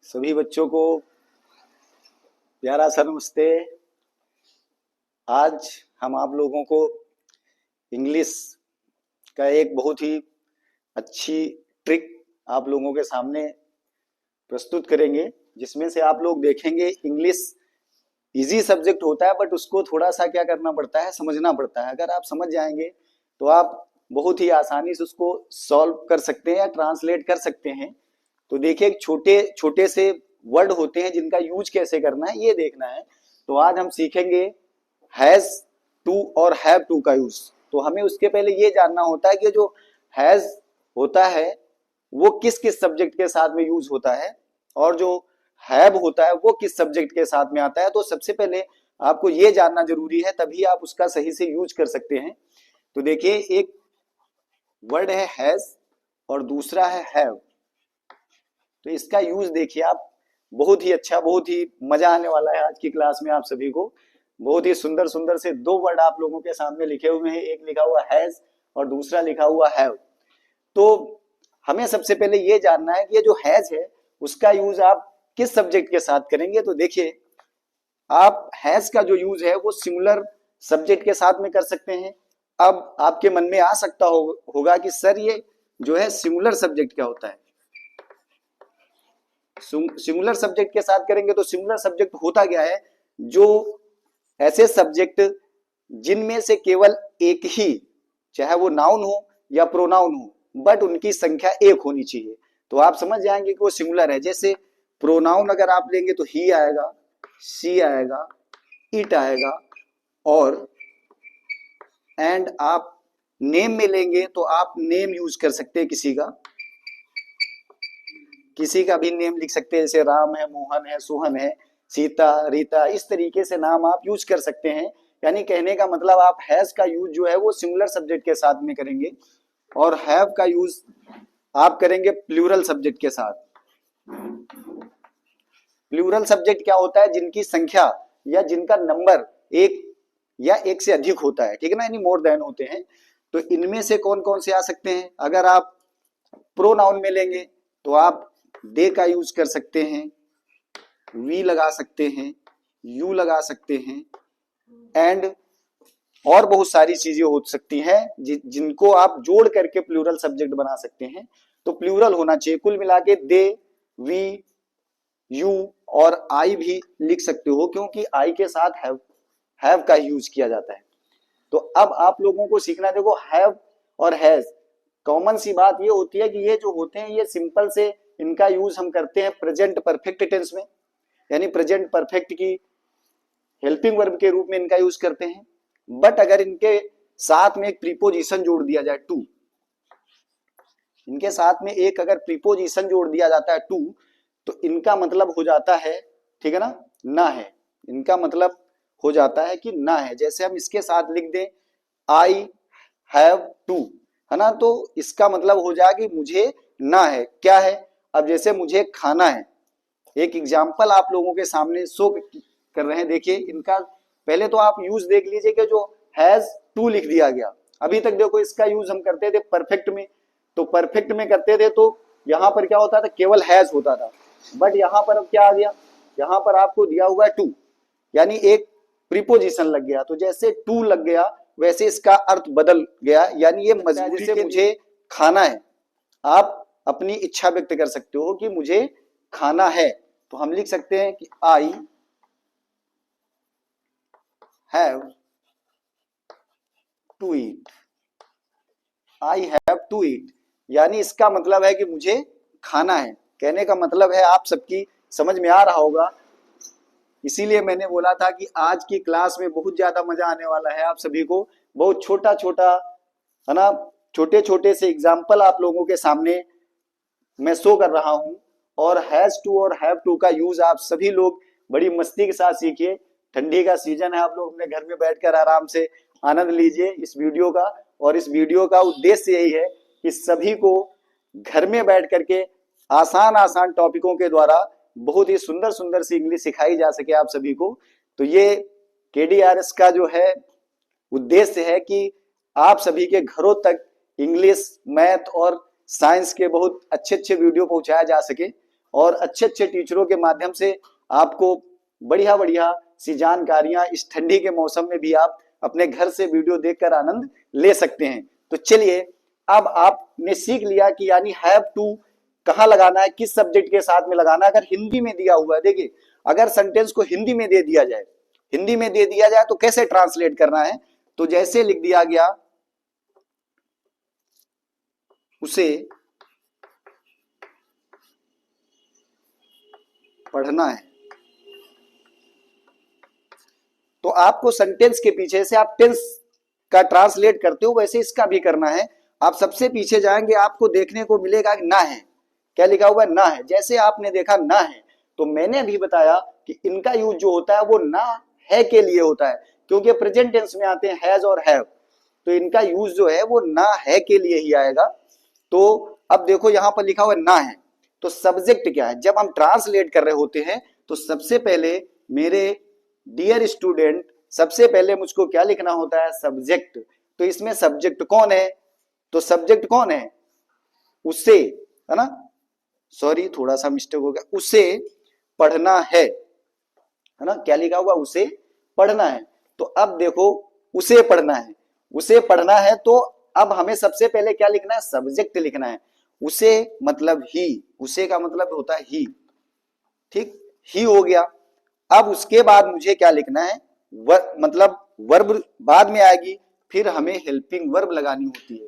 सभी बच्चों को प्यारा सा नमस्ते। आज हम आप लोगों को इंग्लिश का एक बहुत ही अच्छी ट्रिक आप लोगों के सामने प्रस्तुत करेंगे, जिसमें से आप लोग देखेंगे इंग्लिश इजी सब्जेक्ट होता है, बट उसको थोड़ा सा क्या करना पड़ता है, समझना पड़ता है। अगर आप समझ जाएंगे तो आप बहुत ही आसानी से उसको सॉल्व कर सकते हैं या ट्रांसलेट कर सकते हैं। तो देखिए, छोटे छोटे से वर्ड होते हैं जिनका यूज कैसे करना है ये देखना है। तो आज हम सीखेंगे हैज टू और हैव टू का यूज। तो हमें उसके पहले ये जानना होता है कि जो हैज होता है वो किस किस सब्जेक्ट के साथ में यूज होता है, और जो हैव होता है वो किस सब्जेक्ट के साथ में आता है। तो सबसे पहले आपको ये जानना जरूरी है, तभी आप उसका सही से यूज कर सकते हैं। तो देखिए, एक वर्ड है हैज और दूसरा है हैव। तो इसका यूज देखिए आप, बहुत ही अच्छा, बहुत ही मजा आने वाला है आज की क्लास में आप सभी को। बहुत ही सुंदर सुंदर से दो वर्ड आप लोगों के सामने लिखे हुए हैं, एक लिखा हुआ हैज और दूसरा लिखा हुआ हैव। तो हमें सबसे पहले ये जानना है कि ये जो हैज है उसका यूज आप किस सब्जेक्ट के साथ करेंगे। तो देखिए, आप हैज का जो यूज है वो सिंगुलर सब्जेक्ट के साथ में कर सकते हैं। अब आपके मन में आ सकता होगा कि सर ये जो है सिंगुलर सब्जेक्ट क्या होता है। सिंगुलर सब्जेक्ट के साथ करेंगे तो सिंगुलर सब्जेक्ट होता क्या है, जो ऐसे सब्जेक्ट जिनमें से केवल एक ही, चाहे वो नाउन हो या प्रोनाउन हो, बट उनकी संख्या एक होनी चाहिए, तो आप समझ जाएंगे कि वो सिंगुलर है। जैसे प्रोनाउन अगर आप लेंगे तो ही आएगा, शी आएगा, इट आएगा, और एंड आप नेम में लेंगे तो आप नेम यूज कर सकते हैं, किसी का भी नेम लिख सकते हैं। जैसे राम है, मोहन है, सोहन है, सीता, रीता, इस तरीके से नाम आप यूज कर सकते हैं। यानी कहने का मतलब आप हैज का यूज जो है वो सिंगुलर सब्जेक्ट के साथ में करेंगे, और हैव का यूज आप करेंगे प्लूरल सब्जेक्ट के साथ। प्लूरल सब्जेक्ट क्या होता है, जिनकी संख्या या जिनका नंबर एक या एक से अधिक होता है, ठीक है ना, यानी मोर देन होते हैं। तो इनमें से कौन कौन से आ सकते हैं। अगर आप प्रोनाउन में लेंगे तो आप दे का यूज कर सकते हैं, वी लगा सकते हैं, यू लगा सकते हैं, एंड और बहुत सारी चीजें हो सकती हैं जिनको आप जोड़ करके प्लूरल सब्जेक्ट बना सकते हैं। तो प्लूरल होना चाहिए। कुल मिला के दे, वी, यू और आई भी लिख सकते हो, क्योंकि आई के साथ हैव का यूज किया जाता है। तो अब आप लोगों को सीखना, देखो हैव और हैज, कॉमन सी बात ये होती है कि ये जो होते हैं ये सिंपल से इनका यूज हम करते हैं प्रेजेंट परफेक्ट टेंस में, यानी प्रेजेंट परफेक्ट की हेल्पिंग वर्ब के रूप में इनका यूज करते हैं। बट अगर इनके साथ में एक प्रीपोजिशन जोड़ दिया जाए टू, इनके साथ में एक अगर प्रीपोजिशन जोड़ दिया जाता है टू, तो इनका मतलब हो जाता है, ठीक है ना है। इनका मतलब हो जाता है कि ना है। जैसे हम इसके साथ लिख दें आई हैव टू, है ना, तो इसका मतलब हो जाएगा कि मुझे ना है, क्या है। अब जैसे मुझे खाना है, एक एग्जाम्पल आप लोगों के सामने शो कर रहे हैं। देखिए इनका पहले तो आप यूज देख लीजिए कि जो हैज टू लिख दिया गया, अभी तक देखो इसका यूज हम करते थे परफेक्ट में, तो परफेक्ट में करते थे तो यहां पर क्या होता था, केवल हैज होता था। बट यहां पर अब क्या आ गया, यहां पर आपको दिया हुआ है टू, यानी एक प्रीपोजिशन लग गया। तो जैसे टू लग गया वैसे इसका अर्थ बदल गया, यानी ये मजबूरी से मुझे खाना है। आप अपनी इच्छा व्यक्त कर सकते हो कि मुझे खाना है, तो हम लिख सकते हैं कि I have to eat, I have to eat, यानी इसका मतलब है कि मुझे खाना है। कहने का मतलब है आप सबकी समझ में आ रहा होगा। इसीलिए मैंने बोला था कि आज की क्लास में बहुत ज्यादा मजा आने वाला है आप सभी को। बहुत छोटा छोटा, है ना, छोटे छोटे से एग्जाम्पल आप लोगों के सामने मैं शो कर रहा हूं। और हैज टू और हैव टू का यूज आप सभी लोग बड़ी मस्ती के साथ सीखिए। ठंडी का सीजन है, आप लोग अपने घर में बैठकर आराम से आनंद लीजिए इस वीडियो का। और इस वीडियो का उद्देश्य यही है कि सभी को घर में बैठ करके आसान आसान टॉपिकों के द्वारा बहुत ही सुंदर सुंदर सी इंग्लिश सिखाई जा सके आप सभी को। तो ये KDRS का जो है उद्देश्य है कि आप सभी के घरों तक इंग्लिश, मैथ और साइंस के बहुत अच्छे अच्छे वीडियो पहुंचाया जा सके। और अच्छे अच्छे टीचरों के माध्यम से आपको बढ़िया बढ़िया सी जानकारियां इस ठंडी के मौसम में भी आप अपने घर से वीडियो देखकर आनंद ले सकते हैं। तो चलिए, अब आपने सीख लिया कि यानी हैव टू कहाँ लगाना है, किस सब्जेक्ट के साथ में लगाना है। अगर हिंदी में दिया हुआ है, देखिए अगर सेंटेंस को हिंदी में दे दिया जाए, हिंदी में दे दिया जाए तो कैसे ट्रांसलेट करना है, तो जैसे लिख दिया गया उसे पढ़ना है, तो आपको सेंटेंस के पीछे से आप टेंस का ट्रांसलेट करते हो वैसे इसका भी करना है। आप सबसे पीछे जाएंगे, आपको देखने को मिलेगा कि ना है, क्या लिखा हुआ है, ना है। जैसे आपने देखा ना है, तो मैंने भी बताया कि इनका यूज जो होता है वो ना है के लिए होता है, क्योंकि प्रेजेंट टेंस में आते हैं हैज और हैव, तो इनका यूज जो है वो ना है के लिए ही आएगा। तो अब देखो यहां पर लिखा हुआ है ना है, तो सब्जेक्ट क्या है, जब हम ट्रांसलेट कर रहे होते हैं तो सबसे पहले मेरे डियर स्टूडेंट, सबसे पहले मुझको क्या लिखना होता है, सब्जेक्ट। तो इसमें सब्जेक्ट कौन है, तो सब्जेक्ट कौन है, उसे, है ना, सॉरी थोड़ा सा मिस्टेक हो गया, उसे पढ़ना है ना, क्या लिखा हुआ, उसे पढ़ना है। तो अब देखो उसे पढ़ना है, उसे पढ़ना है, तो अब हमें सबसे पहले क्या लिखना है, सब्जेक्ट लिखना है। उसे मतलब ही, उसे का मतलब होता है ही, ठीक, ही हो गया। अब उसके बाद मुझे क्या लिखना है, मतलब वर्ब बाद में आएगी, फिर हमें हेल्पिंग वर्ब लगानी होती है,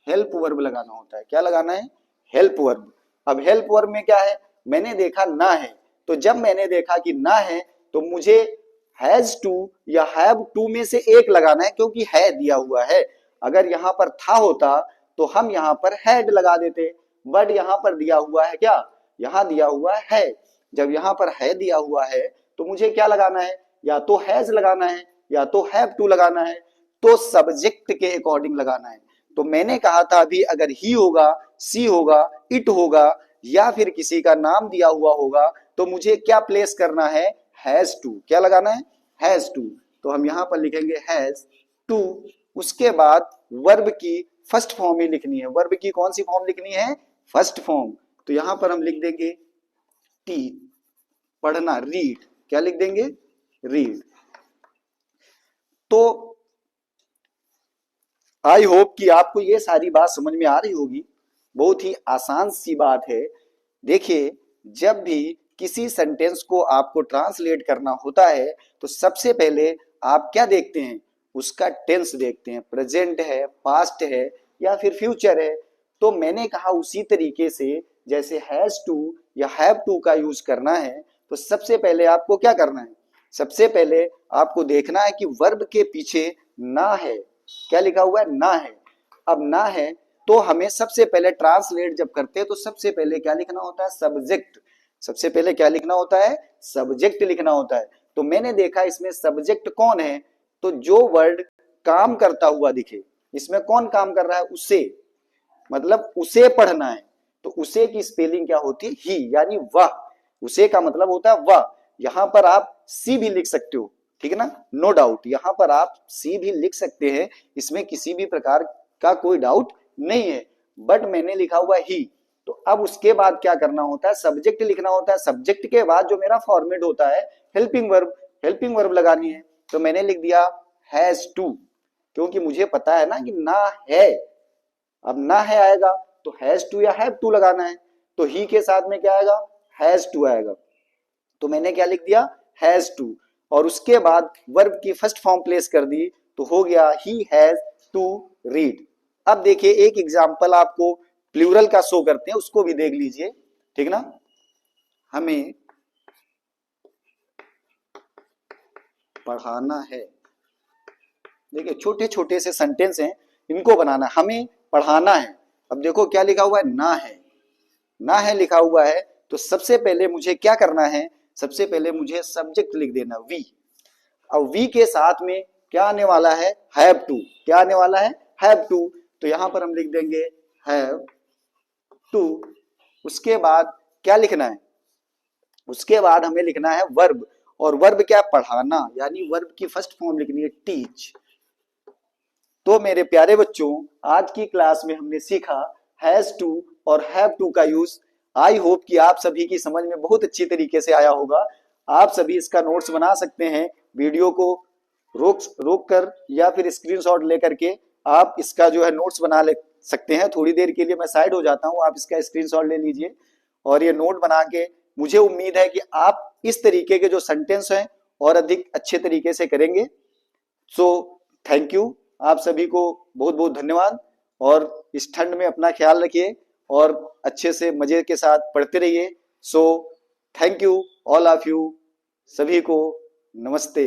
हेल्प वर्ब लगाना होता है। क्या लगाना है, हेल्प वर्ब। अब हेल्प वर्ब में क्या है, मैंने देखा ना है, तो जब मैंने देखा कि ना है तो मुझे हैज टू या हैव टू में से एक लगाना है, क्योंकि है दिया हुआ है। अगर यहां पर था होता तो हम यहां पर हैड लगा देते, बट यहां पर दिया हुआ है क्या, यहां दिया हुआ है। जब यहां पर है दिया हुआ है तो मुझे क्या लगाना है, या तो हैज लगाना है या तो हैव टू लगाना है, तो सब्जेक्ट के अकॉर्डिंग लगाना है। तो मैंने कहा था अभी, अगर ही होगा, सी होगा, इट होगा, या फिर किसी का नाम दिया हुआ होगा, तो मुझे क्या प्लेस करना है, हैज टू, क्या लगाना है, हैज टू। तो हम यहां पर लिखेंगे हैज टू। उसके बाद वर्ब की फर्स्ट फॉर्म ही लिखनी है, वर्ब की कौन सी फॉर्म लिखनी है, फर्स्ट फॉर्म। तो यहां पर हम लिख देंगे टी, पढ़ना, रीड, क्या लिख देंगे, रीड। तो आई होप कि आपको ये सारी बात समझ में आ रही होगी, बहुत ही आसान सी बात है। देखिए, जब भी किसी सेंटेंस को आपको ट्रांसलेट करना होता है तो सबसे पहले आप क्या देखते हैं, उसका टेंस देखते हैं, प्रेजेंट है, पास्ट है या फिर फ्यूचर है। तो मैंने कहा उसी तरीके से जैसे हैज टू या हैव टू का यूज करना है, तो सबसे पहले आपको क्या करना है, सबसे पहले आपको देखना है कि वर्ब के पीछे ना है, क्या लिखा हुआ है, ना है। अब ना है तो हमें सबसे पहले ट्रांसलेट जब करते हैं तो सबसे पहले क्या लिखना होता है, सब्जेक्ट। सबसे पहले क्या लिखना होता है, सब्जेक्ट लिखना होता है। तो मैंने देखा इसमें सब्जेक्ट कौन है, तो जो वर्ड काम करता हुआ दिखे, इसमें कौन काम कर रहा है, उसे, मतलब उसे पढ़ना है। तो उसे की स्पेलिंग क्या होती है, ही, यानी वह, उसे का मतलब होता है वह। यहां पर आप सी भी लिख सकते हो, ठीक है ना, नो डाउट, यहां पर आप सी भी लिख सकते हैं, इसमें किसी भी प्रकार का कोई डाउट नहीं है, बट मैंने लिखा हुआ ही। तो अब उसके बाद क्या करना होता है, सब्जेक्ट लिखना होता है। सब्जेक्ट के बाद जो मेरा फॉर्मेट होता है, हेल्पिंग वर्ब, हेल्पिंग वर्ब लगानी है। तो मैंने लिख दिया हैज टू, क्योंकि मुझे पता है ना कि ना है, अब ना है आएगा तो हैज टू या हैव टू लगाना है, तो ही के साथ में क्या आएगा, हैज टू आएगा। तो मैंने क्या लिख दिया, हैज टू, और उसके बाद वर्ब की फर्स्ट फॉर्म प्लेस कर दी, तो हो गया ही हैज टू रीड। अब देखिए एक एग्जांपल आपको प्लूरल का शो करते हैं, उसको भी देख लीजिए, ठीक ना। हमें पढ़ाना है, देखिए छोटे छोटे से सेंटेंस हैं, इनको बनाना, हमें पढ़ाना है। अब देखो क्या लिखा हुआ है, ना है, ना है लिखा हुआ है, तो सबसे पहले मुझे क्या करना है, सबसे पहले मुझे सब्जेक्ट लिख देना, वी। अब वी के साथ में क्या आने वाला है, हैव टू, क्या आने वाला है, हैव टू। तो यहां पर हम लिख देंगे हैव टू। उसके बाद क्या लिखना है, उसके बाद हमें लिखना है वर्ब, और वर्ब क्या, पढ़ाना, यानी वर्ब की फर्स्ट फॉर्म लिखनी है, टीच। तो मेरे प्यारे बच्चों, आज की क्लास में हमने सीखा हैज टू और हैव टू का यूज आई होप कि आप सभी की समझ में बहुत अच्छी तरीके से आया होगा। आप सभी इसका नोट्स बना सकते हैं, वीडियो को रोक कर या फिर स्क्रीनशॉट लेकर के आप इसका जो है नोट्स बना ले सकते हैं। थोड़ी देर के लिए मैं साइड हो जाता हूं, आप इसका स्क्रीनशॉट ले लीजिए और ये नोट बना के, मुझे उम्मीद है कि आप इस तरीके के जो सेंटेंस हैं और अधिक अच्छे तरीके से करेंगे। सो थैंक यू, आप सभी को बहुत बहुत धन्यवाद। और इस ठंड में अपना ख्याल रखिए और अच्छे से मजे के साथ पढ़ते रहिए। So thank you all of you, सभी को नमस्ते।